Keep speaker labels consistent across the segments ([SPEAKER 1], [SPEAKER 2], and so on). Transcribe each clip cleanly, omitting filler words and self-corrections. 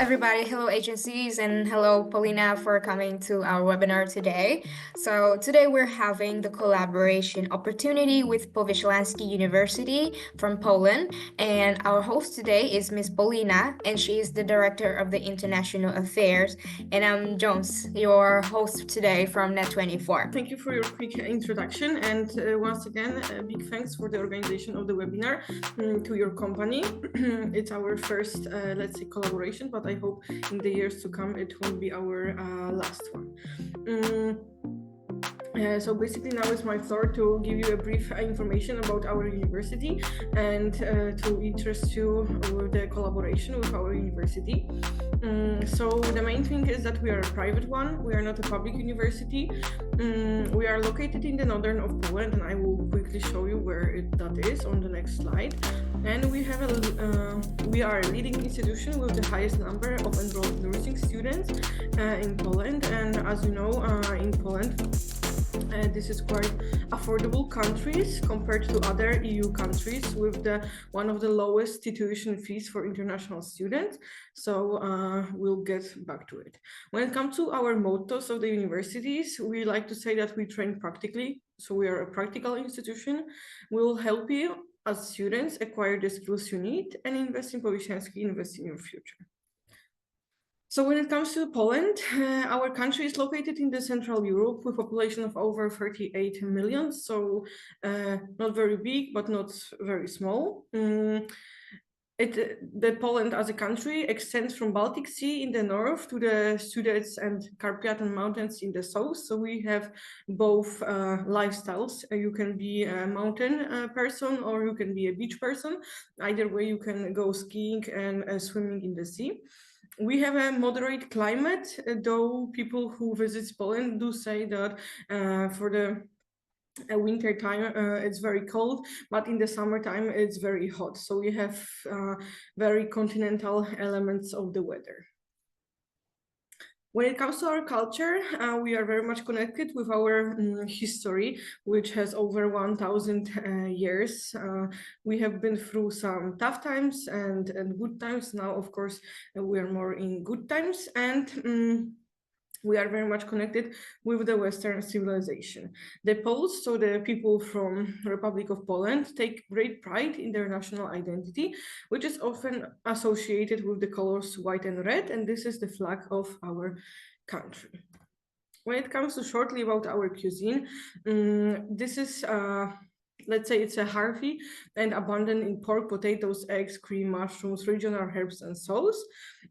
[SPEAKER 1] everybody. Hello, agencies, and hello, Paulina, for coming to our webinar today. So, today we're having the collaboration opportunity with Powiślański University from Poland. And our host today is Miss Paulina, and she is the Director of the International Affairs. And I'm Jones, your host today from Net24.
[SPEAKER 2] Thank you for your quick introduction. And once again, a big thanks for the organization of the webinar to your company. It's our first, let's say, collaboration, but I hope in the years to come, it won't be our last one. So basically now it's my floor to give you a brief information about our university and to interest you with the collaboration with our university. So the main thing is that we are a private one. We are not a public university. We are located in the northern of Poland, and I will quickly show you where that is on the next slide. And we are a leading institution with the highest number of enrolled nursing students in Poland. And as you know, in Poland, this is quite affordable countries compared to other EU countries with one of the lowest tuition fees for international students. So we'll get back to it. When it comes to our mottos of the universities, we like to say that we train practically. So we are a practical institution. We'll help you as students acquire the skills you need and invest in Powiślański, invest in your future. So when it comes to Poland, our country is located in the Central Europe with a population of over 38 million. So not very big, but not very small. The Poland as a country extends from Baltic Sea in the north to the Sudets and Carpathian Mountains in the south. So we have both lifestyles. You can be a mountain person or you can be a beach person. Either way, you can go skiing and swimming in the sea. We have a moderate climate, though people who visit Poland do say that for the winter time it's very cold, but in the summertime it's very hot. So we have very continental elements of the weather. When it comes to our culture, we are very much connected with our history, which has over 1,000 years. We have been through some tough times and good times. Now, of course, we are more in good times, and we are very much connected with the Western civilization. The Poles, so the people from Republic of Poland, take great pride in their national identity, which is often associated with the colors white and red, and this is the flag of our country. When it comes to shortly about our cuisine, this is let's say it's a hearty and abundant in pork, potatoes, eggs, cream, mushrooms, regional herbs, and sauce.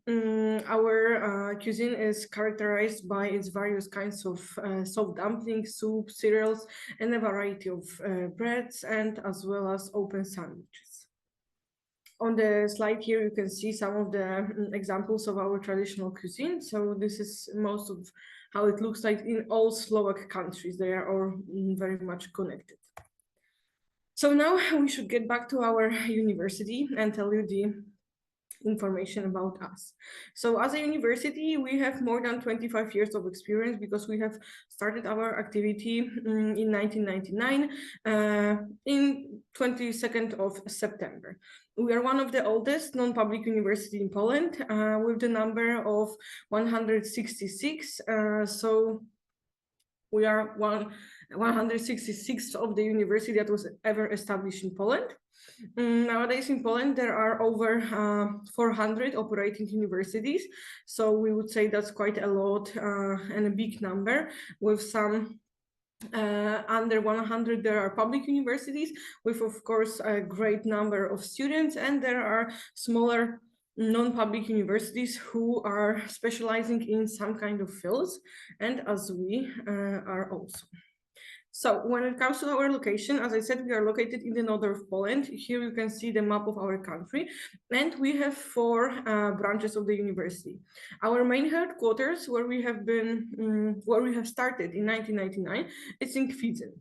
[SPEAKER 2] Our cuisine is characterized by its various kinds of soft dumplings, soup, cereals, and a variety of breads, and as well as open sandwiches. On the slide here, you can see some of the examples of our traditional cuisine. So this is most of how it looks like in all Slovak countries. They are all very much connected. So now we should get back to our university and tell you the information about us. So as a university, we have more than 25 years of experience because we have started our activity in 1999, in 22nd of September. We are one of the oldest non-public university in Poland with the number of 166. So we are 166th of the university that was ever established in Poland. Nowadays in Poland, there are over 400 operating universities. So we would say that's quite a lot and a big number. With some under 100, there are public universities with, of course, a great number of students, and there are smaller non-public universities who are specializing in some kind of fields, and as we are also. So when it comes to our location, as I said, we are located in the north of Poland. Here you can see the map of our country, and we have 4 branches of the university. Our main headquarters, where we have started in 1999, is in Kwidzyn.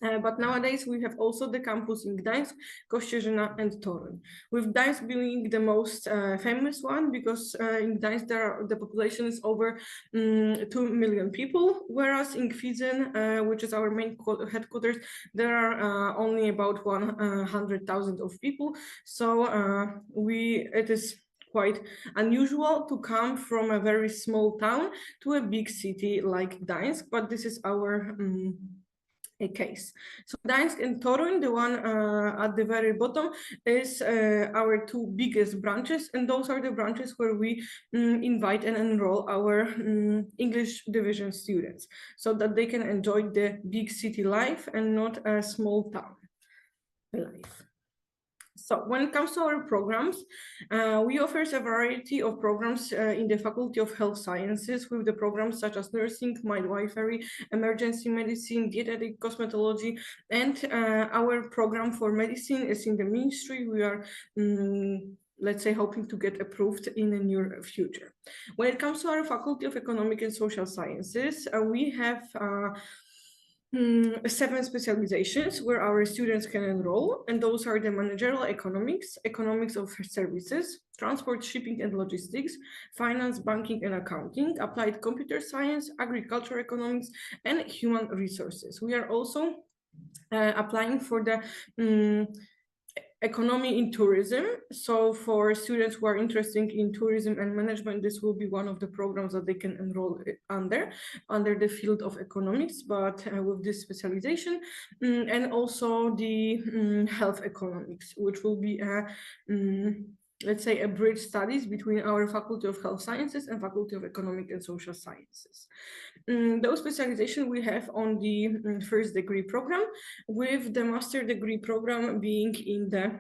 [SPEAKER 2] But nowadays we have also the campus in Gdańsk, Kościerzyna, and Toruń, with Gdańsk being the most famous one because in Gdańsk the population is over 2 million people, whereas in Kwidzyn, which is our main headquarters, there are only about 100,000 of people. So it is quite unusual to come from a very small town to a big city like Gdańsk, but this is our a case. So Gdańsk and Toruń, the one at the very bottom, is our two biggest branches, and those are the branches where we invite and enroll our English division students, so that they can enjoy the big city life and not a small town life. So when it comes to our programs, we offer a variety of programs in the Faculty of Health Sciences with the programs such as nursing, midwifery, emergency medicine, dietetic, cosmetology, and our program for medicine is in the ministry. We are let's say, hoping to get approved in the near future. When it comes to our Faculty of Economic and Social Sciences, we have 7 specializations where our students can enroll, and those are the managerial economics, economics of services, transport, shipping and logistics, finance, banking and accounting, applied computer science, agriculture economics, and human resources. We are also applying for the economy in tourism. So for students who are interested in tourism and management, this will be one of the programs that they can enroll under the field of economics, but with this specialization, and also the health economics, which will be a let's say a bridge studies between our Faculty of Health Sciences and Faculty of Economic and Social Sciences. Those specializations we have on the first degree program, with the master degree program being in the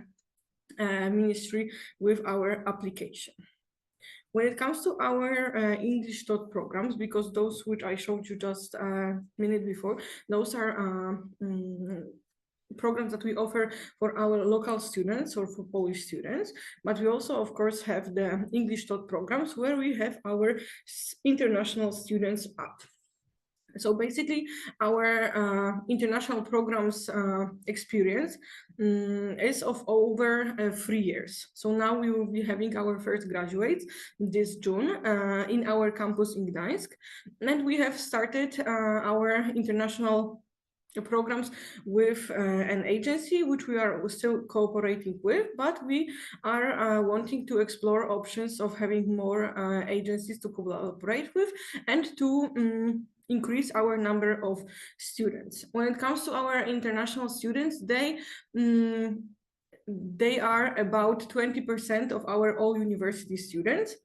[SPEAKER 2] ministry with our application. When it comes to our English taught programs, because those which I showed you just a minute before, those are programs that we offer for our local students or for Polish students, but we also of course have the English taught programs where we have our international students at. So basically our international programs experience is of over 3 years. So now we will be having our first graduates this June in our campus in Gdańsk, and we have started our international programs with an agency which we are still cooperating with, but we are wanting to explore options of having more agencies to collaborate with and to increase our number of students. When it comes to our international students, they are about 20% of our all university students.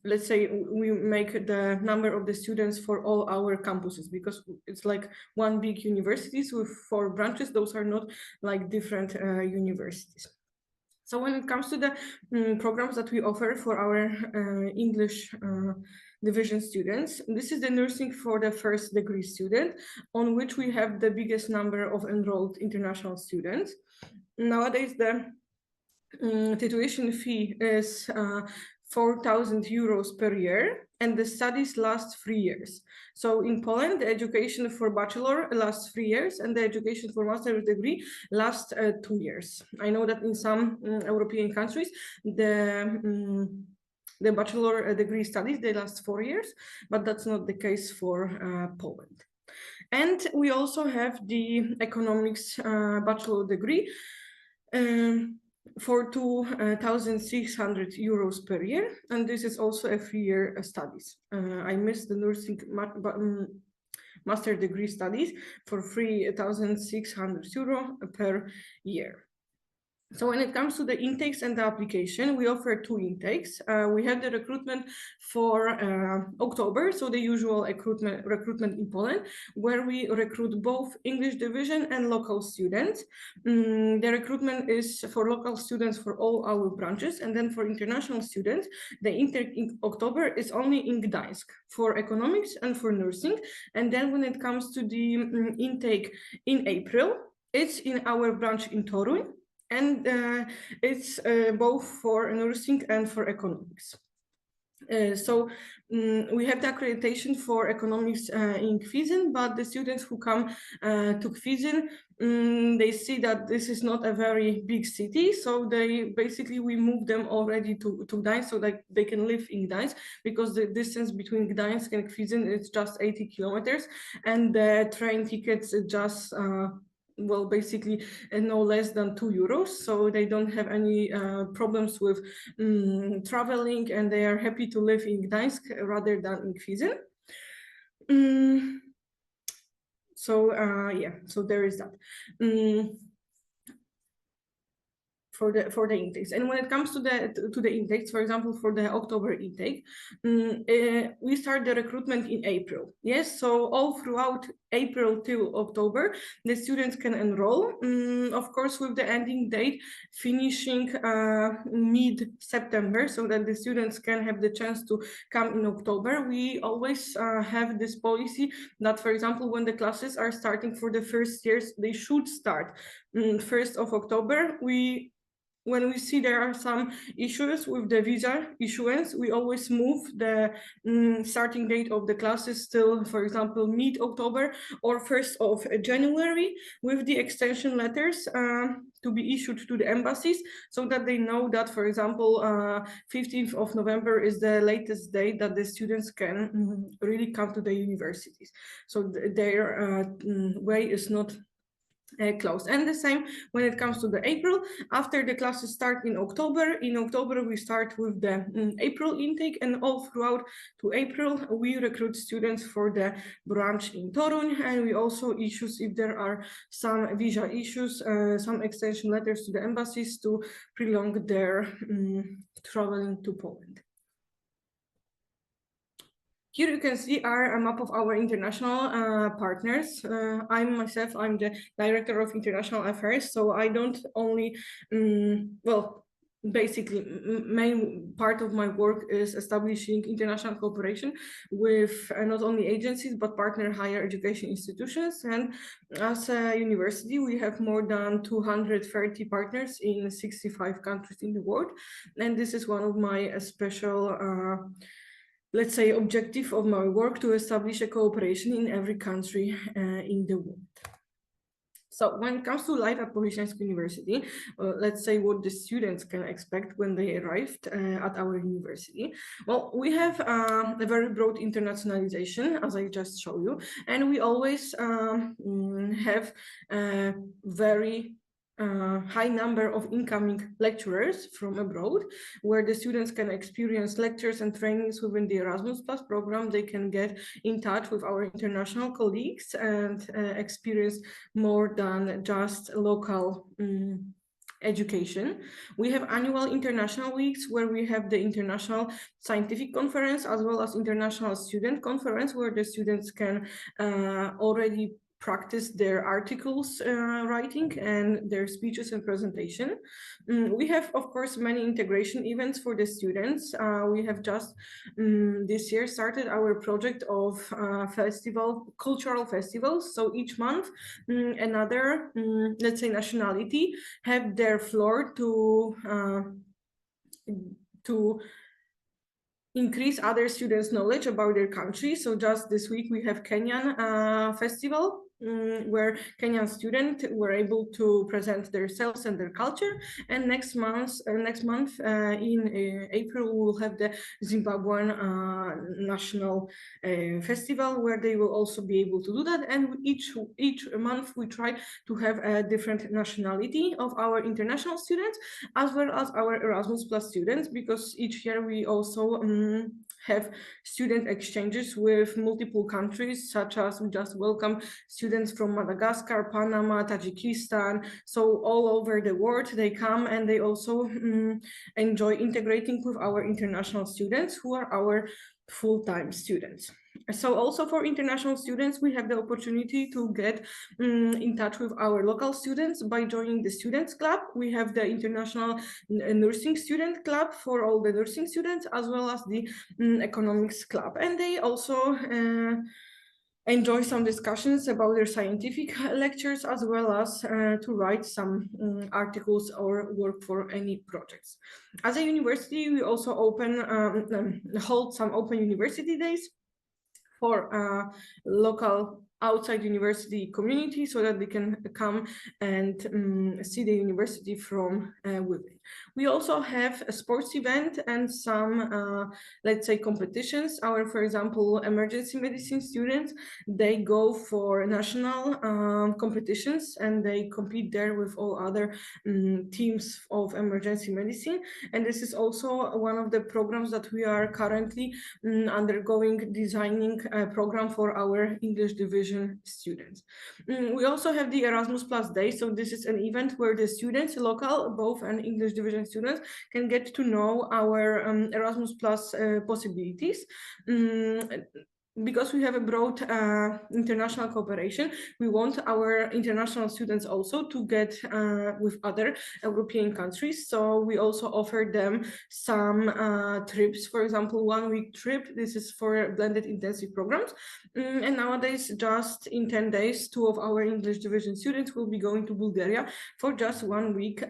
[SPEAKER 2] Let's say we make the number of the students for all our campuses, because it's like one big universities with 4 branches. Those are not like different universities. So when it comes to the programs that we offer for our English division students, this is the nursing for the first degree student, on which we have the biggest number of enrolled international students. Nowadays, the tuition fee is 4,000 euros per year, and the studies last 3 years. So in Poland, the education for bachelor lasts 3 years, and the education for master's degree lasts 2 years. I know that in some European countries, the bachelor degree studies, they last 4 years, but that's not the case for Poland. And we also have the economics bachelor degree for 2,600 euros per year, and this is also a 3-year studies. I missed the nursing master degree studies for 3,600 euro per year. So when it comes to the intakes and the application, we offer 2 intakes. We have the recruitment for October, so the usual recruitment in Poland, where we recruit both English division and local students. The recruitment is for local students for all our branches, and then for international students, the intake in October is only in Gdańsk for economics and for nursing. And then when it comes to the intake in April, it's in our branch in Toruń, and it's both for nursing and for economics. So we have the accreditation for economics in Kwizyn, but the students who come to Kwizyn, they see that this is not a very big city, so we move them already to Gdańsk, so that they can live in Gdańsk, because the distance between Gdańsk and Kwizyn is just 80 kilometers, and the train tickets just well, basically no less than €2, so they don't have any problems with traveling, and they are happy to live in Gdańsk rather than in Kwizyn. So yeah, so there is that. For the intakes. And when it comes to the intakes, for example, for the October intake, we start the recruitment in April. Yes, so all throughout April till October, the students can enroll. Of course, with the ending date finishing mid-September, so that the students can have the chance to come in October. We always have this policy that, for example, when the classes are starting for the first years, they should start 1st of October. When we see there are some issues with the visa issuance, we always move the starting date of the classes till, for example, mid-October or 1st of January, with the extension letters to be issued to the embassies, so that they know that, for example, 15th of November is the latest date that the students can really come to the universities. So their way is not closed. And the same when it comes to the April. After the classes start in October we start with the April intake, and all throughout to April we recruit students for the branch in Toruń, and we also issue, if there are some visa issues, some extension letters to the embassies to prolong their traveling to Poland. Here you can see a map of our international partners. I'm the Director of International Affairs, so I don't only, well, basically, main part of my work is establishing international cooperation with not only agencies, but partner higher education institutions. And as a university, we have more than 230 partners in 65 countries in the world. And this is one of my special let's say, objective of my work, to establish a cooperation in every country in the world. So when it comes to life at Powiślański University, let's say what the students can expect when they arrived at our university. Well, we have a very broad internationalization, as I just showed you, and we always have a very high number of incoming lecturers from abroad, where the students can experience lectures and trainings within the Erasmus Plus program. They can get in touch with our international colleagues and experience more than just local education. We have annual international weeks where we have the International Scientific Conference as well as International Student Conference, where the students can already practice their articles writing and their speeches and presentation. We have, of course, many integration events for the students. We have just this year started our project of cultural festivals. So each month, another, let's say, nationality have their floor to increase other students' knowledge about their country. So just this week we have Kenyan festival, where Kenyan students were able to present themselves and their culture. And next month in April, we will have the Zimbabwean national festival, where they will also be able to do that. And each month we try to have a different nationality of our international students, as well as our Erasmus Plus students, because each year we also have student exchanges with multiple countries, such as we just welcome students from Madagascar, Panama, Tajikistan. So all over the world they come, and they also enjoy integrating with our international students, who are our full-time students. So also for international students, we have the opportunity to get in touch with our local students by joining the Students Club. We have the International Nursing Student Club for all the nursing students, as well as the Economics Club. And they also enjoy some discussions about their scientific lectures, as well as to write some articles or work for any projects. As a university, we also hold some open university days for local outside university community so that they can come and see the university from within. We also have a sports event and some, let's say, competitions. For example, emergency medicine students, they go for national competitions and they compete there with all other teams of emergency medicine. And this is also one of the programs that we are currently undergoing designing a program for our English division students. We also have the Erasmus Plus Day. So this is an event where the students, local, both and English division students, can get to know our Erasmus Plus possibilities. Because we have a broad international cooperation, we want our international students also to get with other European countries. So we also offer them some trips, for example, 1 week trip. This is for blended intensive programs. And nowadays, just in 10 days, 2 of our English division students will be going to Bulgaria for just 1 week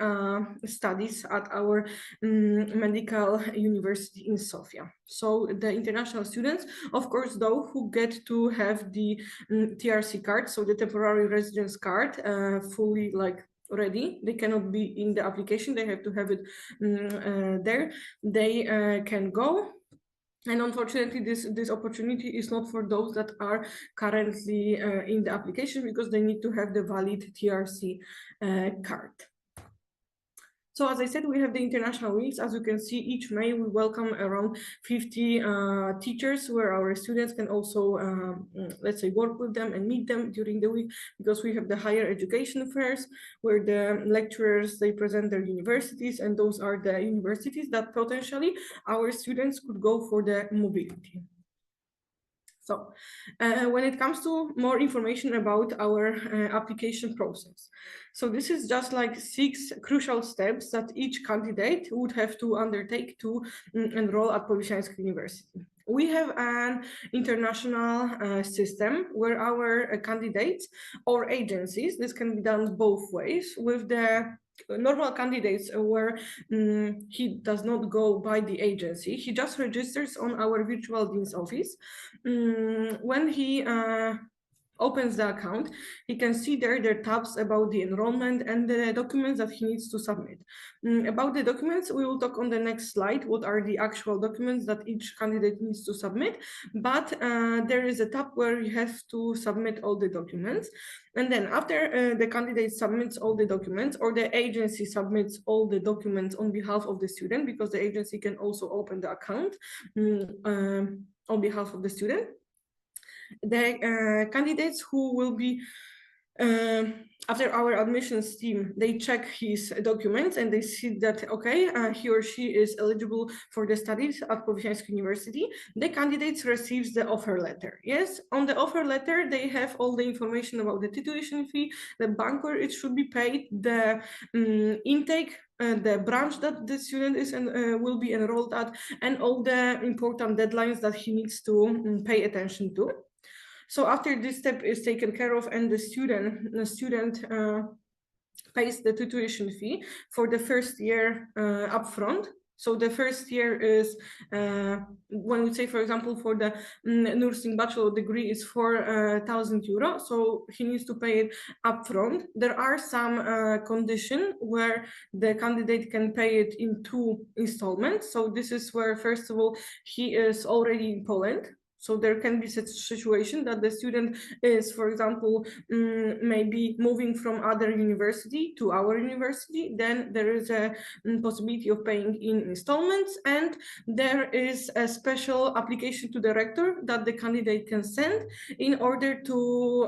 [SPEAKER 2] studies at our medical university in Sofia. So the international students, of course, those who get to have the TRC card, so the temporary residence card, fully ready. They cannot be in the application. They have to have it there. They can go. And unfortunately, this opportunity is not for those that are currently in the application because they need to have the valid TRC card. So as I said, we have the international weeks. As you can see, each May we welcome around 50 teachers where our students can also, let's say, work with them and meet them during the week, because we have the higher education fairs where the lecturers, they present their universities, and those are the universities that potentially our students could go for the mobility. So when it comes to more information about our application process, so this is just like 6 crucial steps that each candidate would have to undertake to enroll at Powiślański University. We have an international system where our candidates or agencies, this can be done both ways, with the normal candidates where he does not go by the agency, he just registers on our virtual dean's office. When he opens the account, he can see there the tabs about the enrollment and the documents that he needs to submit. About the documents, we will talk on the next slide, what are the actual documents that each candidate needs to submit, but there is a tab where you have to submit all the documents. And then after the candidate submits all the documents, or the agency submits all the documents on behalf of the student, because the agency can also open the account on behalf of the student, the candidates who will be after our admissions team, they check his documents and they see that, okay, he or she is eligible for the studies at Powiślański University. The candidates receives the offer letter. Yes, on the offer letter, they have all the information about the tuition fee, the bank where it should be paid, the intake, the branch that the student is and will be enrolled at, and all the important deadlines that he needs to pay attention to. So after this step is taken care of and the student pays the tuition fee for the first year upfront. So the first year is, when we say, for example, for the nursing bachelor degree is 4,000 euro. So he needs to pay it upfront. There are some conditions where the candidate can pay it in 2 installments. So this is where, first of all, he is already in Poland. So there can be such a situation that the student is, for example, maybe moving from other university to our university. Then there is a possibility of paying in installments, and there is a special application to the rector that the candidate can send in order to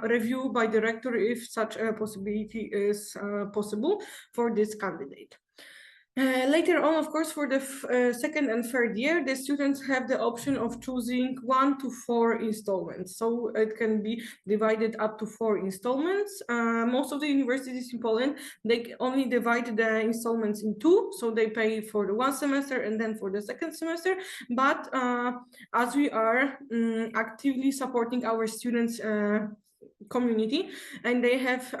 [SPEAKER 2] review by the rector if such a possibility is possible for this candidate. Later on, of course, for the second and third year, the students have the option of choosing 1 to 4 installments. So it can be divided up to 4 installments. Most of the universities in Poland, they only divide the installments in 2. So they pay for the 1 semester and then for the second semester. But as we are actively supporting our students' community, and they have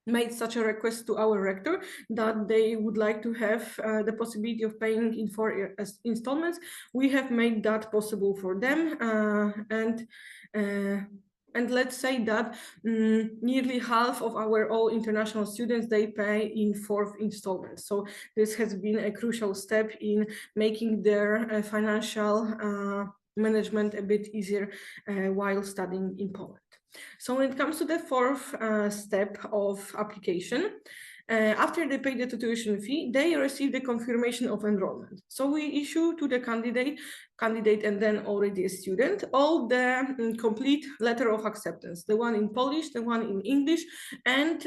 [SPEAKER 2] made such a request to our rector that they would like to have the possibility of paying in 4 installments. We have made that possible for them, and And let's say that nearly half of our all international students, they pay in 4th installments. So this has been a crucial step in making their financial management a bit easier while studying in Poland. So when it comes to the 4th step of application, after they pay the tuition fee, they receive the confirmation of enrollment. So we issue to the candidate and then already a student, all the complete letter of acceptance, the one in Polish, the one in English, and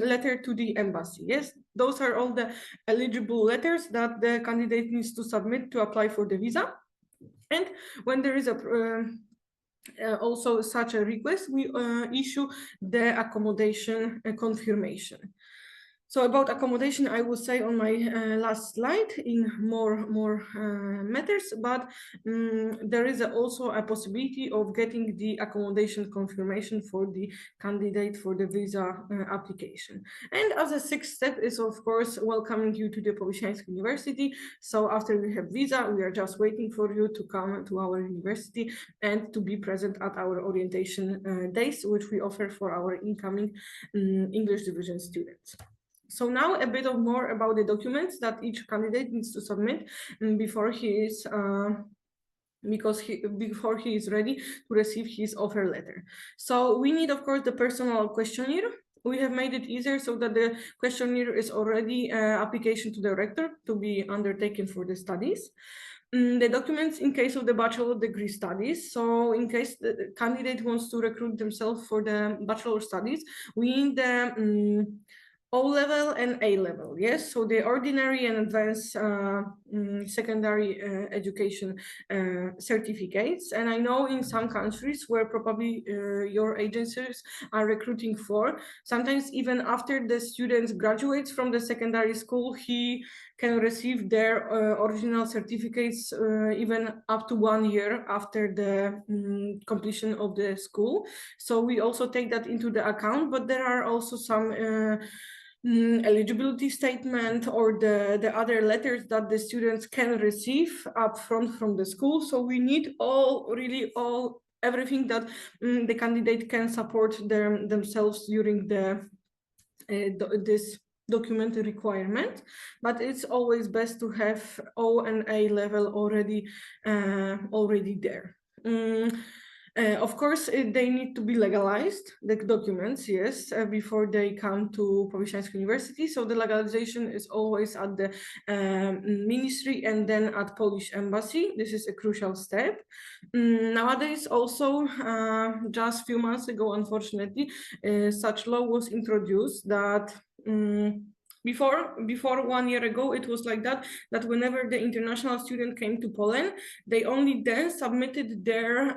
[SPEAKER 2] letter to the embassy. Yes, those are all the eligible letters that the candidate needs to submit to apply for the visa. And when there is also such a request, we issue the accommodation confirmation. So about accommodation, I will say on my last slide in more matters, but there is also a possibility of getting the accommodation confirmation for the candidate for the visa application. And as a 6th step is, of course, welcoming you to the Powiślański University. So after we have visa, we are just waiting for you to come to our university and to be present at our orientation days, which we offer for our incoming English division students. So now a bit more about the documents that each candidate needs to submit before he is before he is ready to receive his offer letter. So we need, of course, the personal questionnaire. We have made it easier so that the questionnaire is already application to the rector to be undertaken for the studies. The documents in case of the bachelor degree studies. So in case the candidate wants to recruit themselves for the bachelor studies, we need the O-level and A-level, yes? So the ordinary and advanced secondary education certificates. And I know in some countries where probably your agencies are recruiting for, sometimes even after the student graduates from the secondary school, he can receive their original certificates even up to 1 year after the completion of the school. So we also take that into the account, but there are also some eligibility statement or the other letters that the students can receive upfront from the school. So we need everything that the candidate can support themselves during this document requirement, but it's always best to have O and A level already there. Of course, they need to be legalized, the documents, yes, before they come to Powiślański University. So the legalization is always at the ministry and then at Polish embassy. This is a crucial step. Nowadays, also, just a few months ago, unfortunately, such law was introduced that before 1 year ago, it was like that whenever the international student came to Poland, they only then submitted their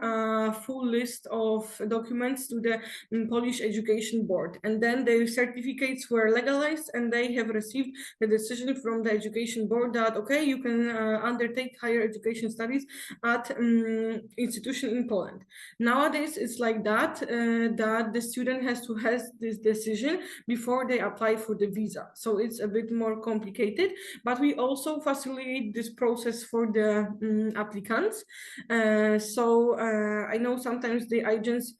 [SPEAKER 2] full list of documents to the Polish Education Board. And then their certificates were legalized and they have received the decision from the Education Board that, okay, you can undertake higher education studies at institution in Poland. Nowadays, it's like that the student has to have this decision before they apply for the visa. So it's a bit more complicated, but we also facilitate this process for the applicants. So I know sometimes the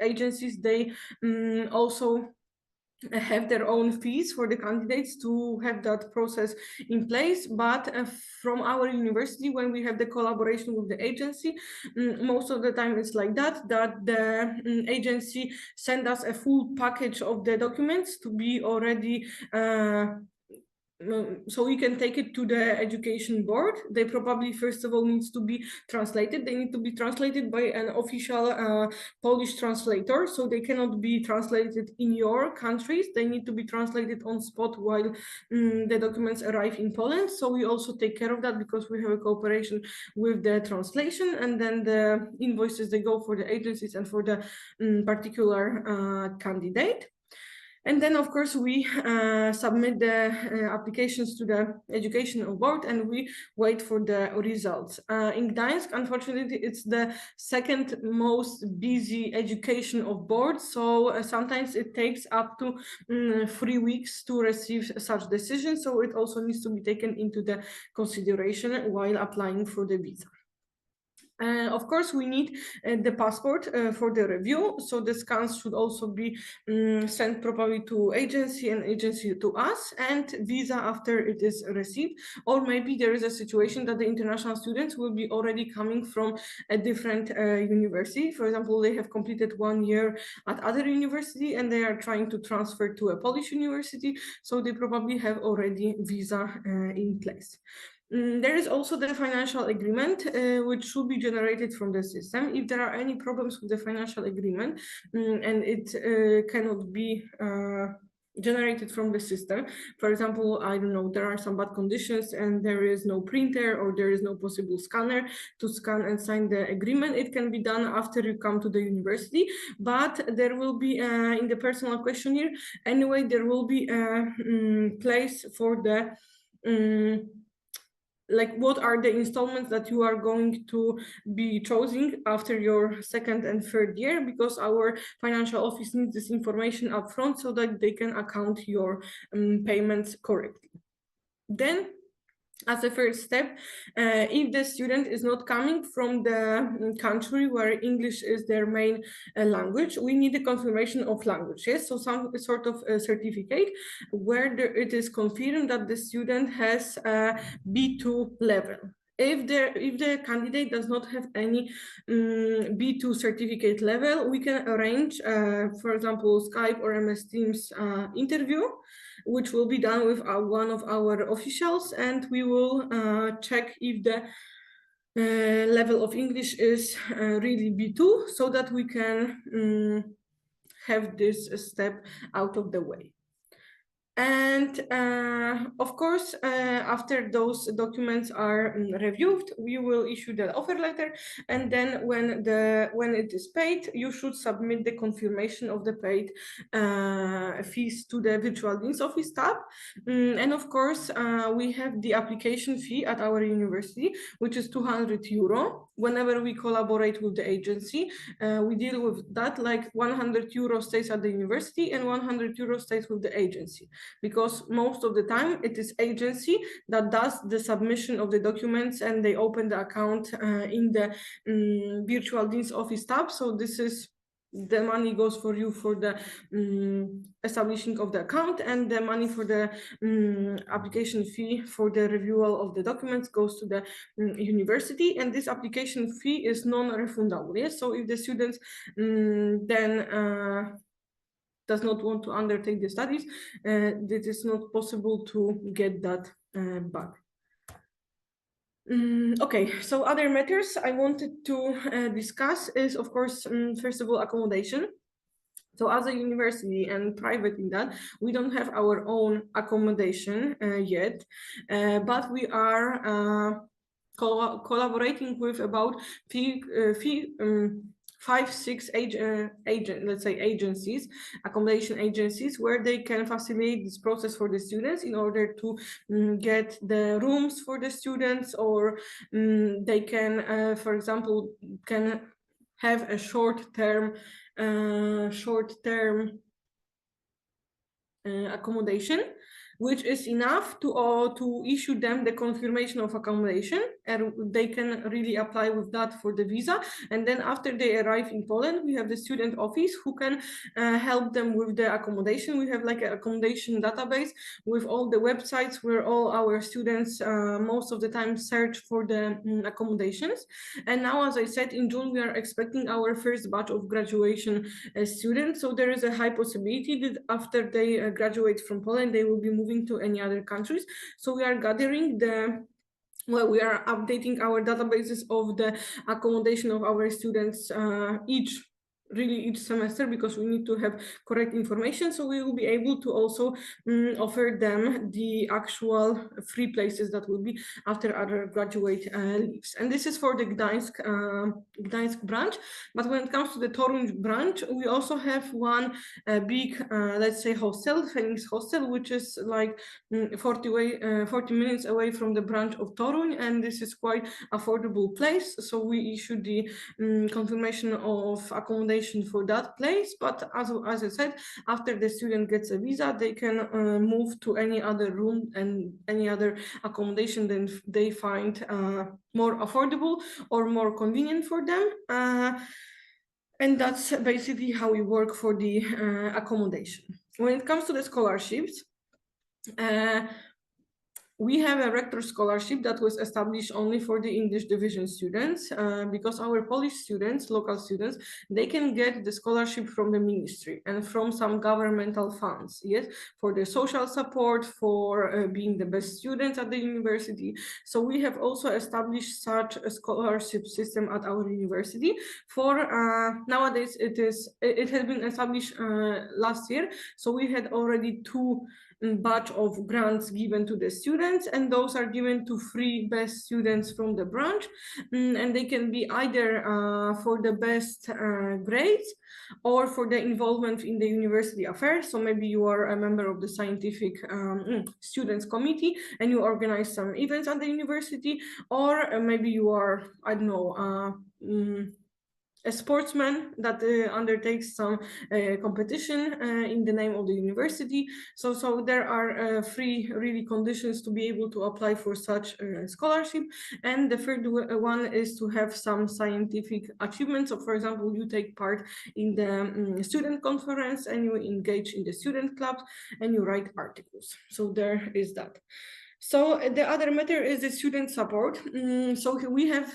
[SPEAKER 2] agencies, they also have their own fees for the candidates to have that process in place, but from our university, when we have the collaboration with the agency, most of the time it's like that the agency send us a full package of the documents to be already so we can take it to the education board. They probably first of all needs to be translated. They need to be translated by an official Polish translator, so they cannot be translated in your countries. They need to be translated on spot while the documents arrive in Poland. So we also take care of that because we have a cooperation with the translation, and then the invoices, they go for the agencies and for the particular candidate. And then, of course, we submit the applications to the educational board and we wait for the results. In Gdańsk, unfortunately, it's the second most busy education of board. So sometimes it takes up to 3 weeks to receive such decisions. So it also needs to be taken into the consideration while applying for the visa. Of course, we need the passport for the review. So the scans should also be sent properly to agency and agency to us, and visa after it is received. Or maybe there is a situation that the international students will be already coming from a different university. For example, they have completed 1 year at other university and they are trying to transfer to a Polish university. So they probably have already visa in place. There is also the financial agreement, which should be generated from the system. If there are any problems with the financial agreement and it cannot be generated from the system, for example, I don't know, there are some bad conditions and there is no printer or there is no possible scanner to scan and sign the agreement, it can be done after you come to the university, but there will be in the personal questionnaire, anyway, there will be a place for the like what are the installments that you are going to be choosing after your second and third year, because our financial office needs this information up front so that they can account your payments correctly. Then as a first step, if the student is not coming from the country where English is their main language, we need a confirmation of language. Yes, so some sort of certificate where it is confirmed that the student has a B2 level. If the candidate does not have any B2 certificate level, we can arrange, for example, Skype or MS Teams interview, which will be done with one of our officials, and we will check if the level of English is really B2, so that we can have this step out of the way. And of course, after those documents are reviewed, we will issue the offer letter. And then when it is paid, you should submit the confirmation of the paid fees to the virtual dean's office tab. And of course, we have the application fee at our university, which is €200. Whenever we collaborate with the agency, we deal with that, like €100 stays at the university and €100 stays with the agency, because most of the time it is agency that does the submission of the documents and they open the account in the virtual dean's office tab. So this is the money goes for you for the establishing of the account, and the money for the application fee for the review of the documents goes to the university, and this application fee is non-refundable. Yes, so if the students then does not want to undertake the studies, it is not possible to get that back. Okay, so other matters I wanted to discuss is, of course, first of all, accommodation. So as a university and private in that, we don't have our own accommodation yet, but we are collaborating with about 5-6 agencies, accommodation agencies, where they can facilitate this process for the students in order to get the rooms for the students, or they can, for example, can have a short-term accommodation, which is enough to issue them the confirmation of accommodation, and they can really apply with that for the visa. And then after they arrive in Poland, we have the student office who can help them with the accommodation. We have like an accommodation database with all the websites where all our students most of the time search for the accommodations. And now, as I said, in June we are expecting our first batch of graduation students, so there is a high possibility that after they graduate from Poland, they will be moving to any other countries. So we are gathering we are updating our databases of the accommodation of our students each semester, because we need to have correct information, so we will be able to also offer them the actual free places that will be after other graduate leaves. And this is for the Gdańsk branch. But when it comes to the Toruń branch, we also have one big, let's say, hostel, Phoenix Hostel, which is like 40 minutes away from the branch of Toruń, and this is quite affordable place. So we issued the confirmation of accommodation accommodation for that place, but as I said, after the student gets a visa, they can move to any other room and any other accommodation that they find more affordable or more convenient for them. And that's basically how we work for the accommodation. When it comes to the scholarships, we have a rector scholarship that was established only for the English division students because our Polish students, local students, they can get the scholarship from the ministry and from some governmental funds, yes, for the social support, for being the best students at the university. So we have also established such a scholarship system at our university. For nowadays, it has been established last year. So we had already two batch of grants given to the students, and those are given to 3 best students from the branch, and they can be either for the best grades or for the involvement in the university affairs. So maybe you are a member of the scientific students committee and you organize some events at the university, or maybe you are, I don't know, a sportsman that undertakes some competition in the name of the university. So there are 3 really conditions to be able to apply for such scholarship. And the third one is to have some scientific achievements. So for example, you take part in the student conference and you engage in the student clubs and you write articles. So there is that. So the other matter is the student support. So we have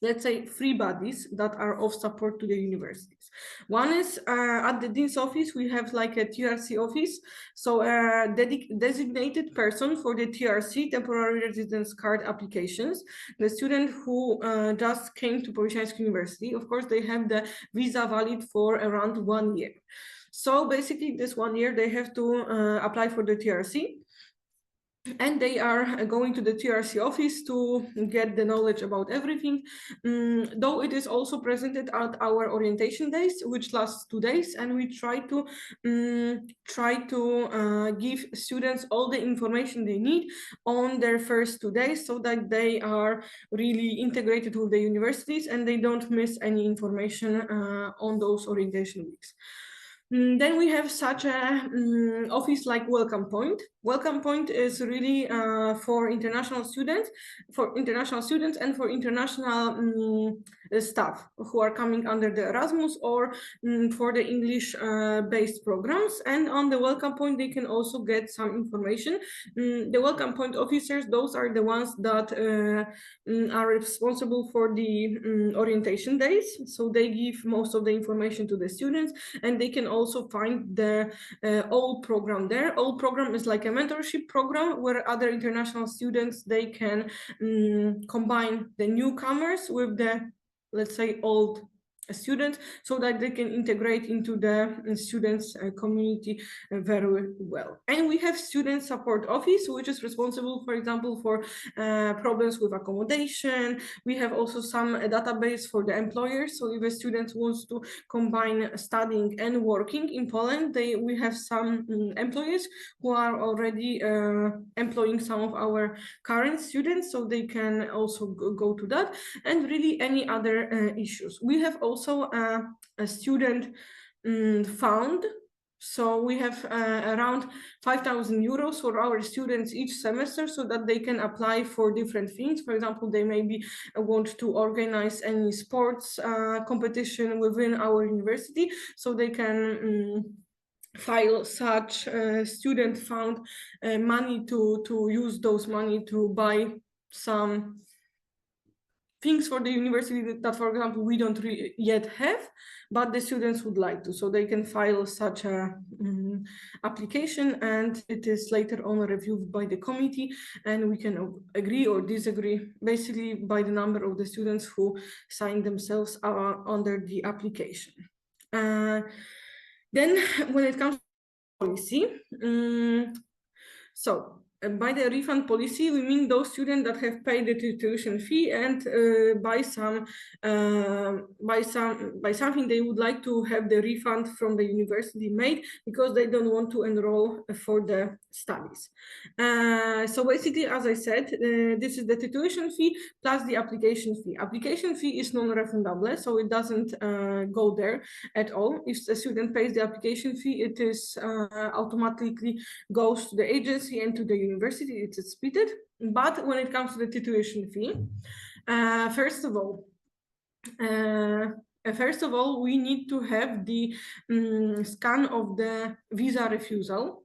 [SPEAKER 2] let's say 3 bodies that are of support to the universities. One is at the dean's office, we have like a TRC office. So a designated person for the TRC, temporary residence card applications. The student who just came to Powiślański University, of course, they have the visa valid for around 1 year. So basically this 1 year, they have to apply for the TRC. And they are going to the TRC office to get the knowledge about everything, though it is also presented at our orientation days, which lasts 2 days, and we try to give students all the information they need on their first 2 days, so that they are really integrated with the universities and they don't miss any information on those orientation weeks. Then we have such a office like Welcome Point. Welcome Point is really for international students, and for international staff who are coming under the Erasmus or for the English-based programs. And on the Welcome Point, they can also get some information. The Welcome Point officers, those are the ones that are responsible for the orientation days. So they give most of the information to the students, and they can also find the old program there. Old program is like a mentorship program where other international students, they can combine the newcomers with the, let's say, old students, so that they can integrate into the students community very well. And we have student support office, which is responsible, for example, for problems with accommodation. We have also some database for the employers. So if a student wants to combine studying and working in Poland, we have some employers who are already employing some of our current students, so they can also go to that, and really any other issues. We have also a student fund. So we have around 5,000 euros for our students each semester, so that they can apply for different things. For example, they maybe want to organize any sports competition within our university, so they can file such student fund money to use those money to buy some things for the university that, for example, we don't yet have, but the students would like to. So they can file such a application, and it is later on reviewed by the committee, and we can agree or disagree basically by the number of the students who sign themselves under the application. Then when it comes to policy, so by the refund policy, we mean those students that have paid the tuition fee and by something they would like to have the refund from the university made because they don't want to enroll for the studies. So basically, as I said, this is the tuition fee plus the application fee. Application fee is non-refundable, so it doesn't go there at all. If the student pays the application fee, it is automatically goes to the agency and to the university. It's split. But when it comes to the tuition fee, first of all, we need to have the scan of the visa refusal.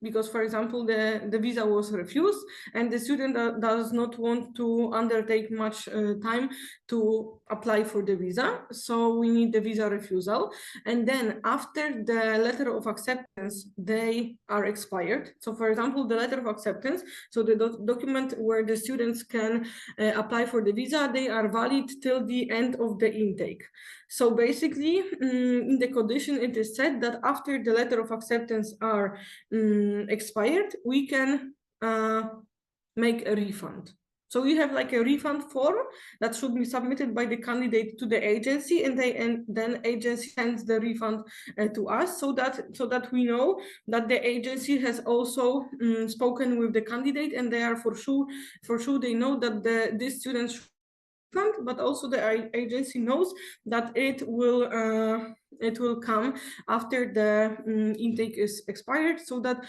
[SPEAKER 2] Because, for example, the visa was refused and the student does not want to undertake much time to apply for the visa. So we need the visa refusal. And then after the letter of acceptance, they are expired. So for example, the letter of acceptance, so the document where the students can apply for the visa, they are valid till the end of the intake. So basically, in the condition, it is said that after the letter of acceptance are expired, we can make a refund. So we have like a refund form that should be submitted by the candidate to the agency, and then agency sends the refund to us, so that we know that the agency has also spoken with the candidate, and they are for sure they know that this student should refund, but also the agency knows that it will come after the intake is expired, so that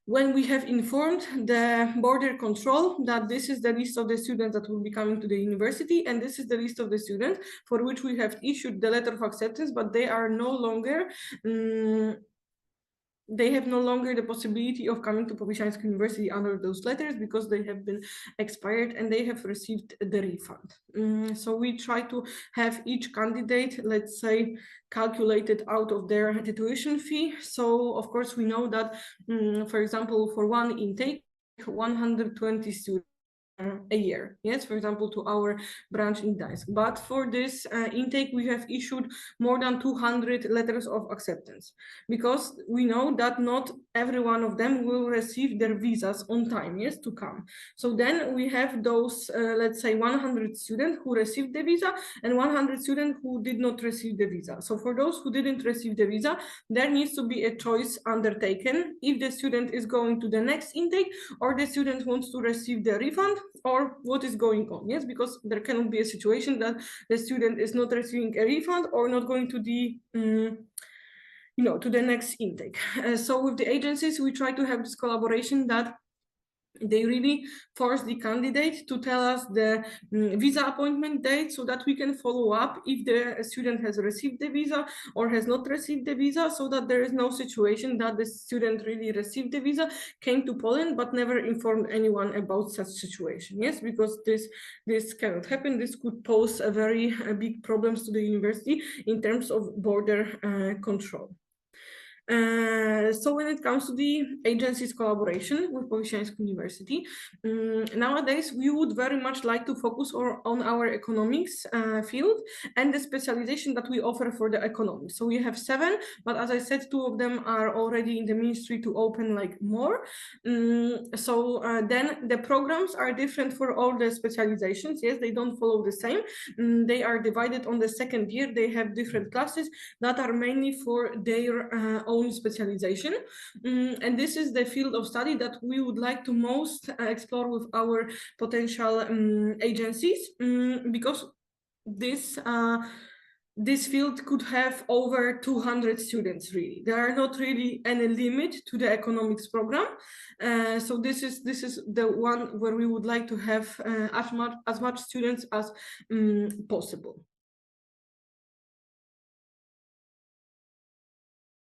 [SPEAKER 2] when we have informed the border control that this is the list of the students that will be coming to the university, and this is the list of the students for which we have issued the letter of acceptance, but they are no longer they have no longer the possibility of coming to Powiślański University under those letters because they have been expired and they have received the refund. So we try to have each candidate, let's say, calculated out of their tuition fee. So of course we know that, for example, for one intake, 120 students a year, yes, for example, to our branch in Gdańsk. But for this intake, we have issued more than 200 letters of acceptance, because we know that not every one of them will receive their visas on time, yes, to come. So then we have those, let's say, 100 students who received the visa and 100 students who did not receive the visa. So for those who didn't receive the visa, there needs to be a choice undertaken if the student is going to the next intake or the student wants to receive the refund, or what is going on, yes, because there cannot be a situation that the student is not receiving a refund or not going to the to the next intake. So with the agencies, we try to have this collaboration that they really force the candidate to tell us the visa appointment date, so that we can follow up if the student has received the visa or has not received the visa, so that there is no situation that the student really received the visa, came to Poland, but never informed anyone about such situation. Yes, because this cannot happen. This could pose a very big problems to the university in terms of border control. So when it comes to the agency's collaboration with Powiślański University, nowadays we would very much like to focus on our economics field and the specialization that we offer for the economics. So we have 7, but as I said, 2 of them are already in the ministry to open like more. Then the programs are different for all the specializations. Yes, they don't follow the same. They are divided on the second year. They have different classes that are mainly for their own specialization, and this is the field of study that we would like to most explore with our potential agencies, because this field could have over 200 students. Really, there are not really any limit to the economics program, so this is the one where we would like to have as much students as possible.